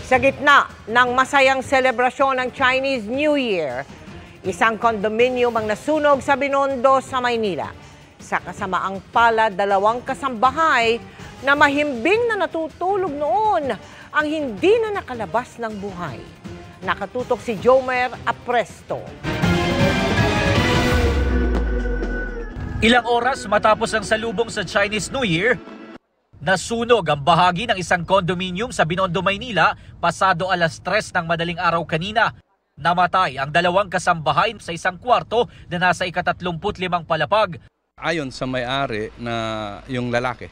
Sa gitna ng masayang selebrasyon ng Chinese New Year, isang kondominium ang nasunog sa Binondo sa Maynila. Sa kasamaang palad, 2 kasambahay na mahimbing na natutulog noon ang hindi na nakalabas ng buhay. Nakatutok si Jomer Apresto. Ilang oras matapos ang salubong sa Chinese New Year, nasunog ang bahagi ng isang condominium sa Binondo, Maynila pasado 3:00 ng madaling araw kanina. Namatay ang 2 kasambahay sa isang kwarto na nasa ika-35 palapag. Ayon sa may-ari na yung lalaki,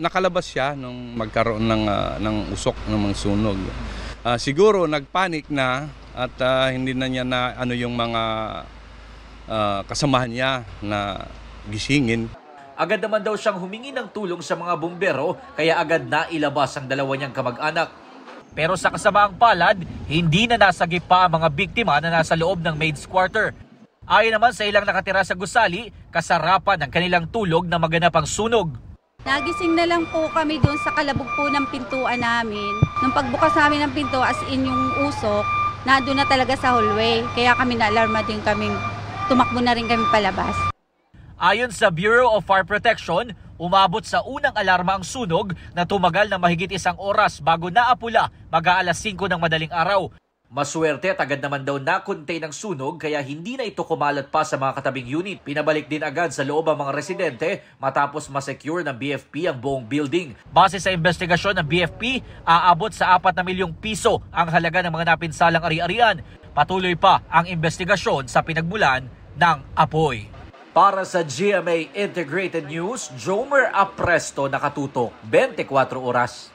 nakalabas siya nung magkaroon ng usok ng mga sunog. Siguro nagpanik na at hindi na niya na yung mga kasamahan niya na gisingin. Agad naman daw siyang humingi ng tulong sa mga bumbero kaya agad na ilabas ang 2 niyang kamag-anak. Pero sa kasamaang palad, hindi na nasagip pa ang mga biktima na nasa loob ng maid's quarter. Ayon naman sa ilang nakatira sa gusali, kasarapan ng kanilang tulog na maganap ang sunog. Nagising na lang po kami doon sa kalabog po ng pintuan namin. Nung pagbukas namin ng pinto, as in yung usok, nandun na talaga sa hallway. Kaya kami na-alarma din kami, tumakbo na rin kami palabas. Ayon sa Bureau of Fire Protection, umabot sa unang alarma ang sunog na tumagal na mahigit 1 oras bago naapula mag-aalas 5 ng madaling araw. Maswerte at agad naman daw na-contain ang sunog kaya hindi na ito kumalat pa sa mga katabing unit. Pinabalik din agad sa loob ang mga residente matapos masecure ng BFP ang buong building. Base sa investigasyon ng BFP, aabot sa 4 na milyong piso ang halaga ng mga napinsalang ari-arian. Patuloy pa ang investigasyon sa pinagmulan ng apoy. Para sa GMA Integrated News, Jomer Apresto, nakatutok 24 oras.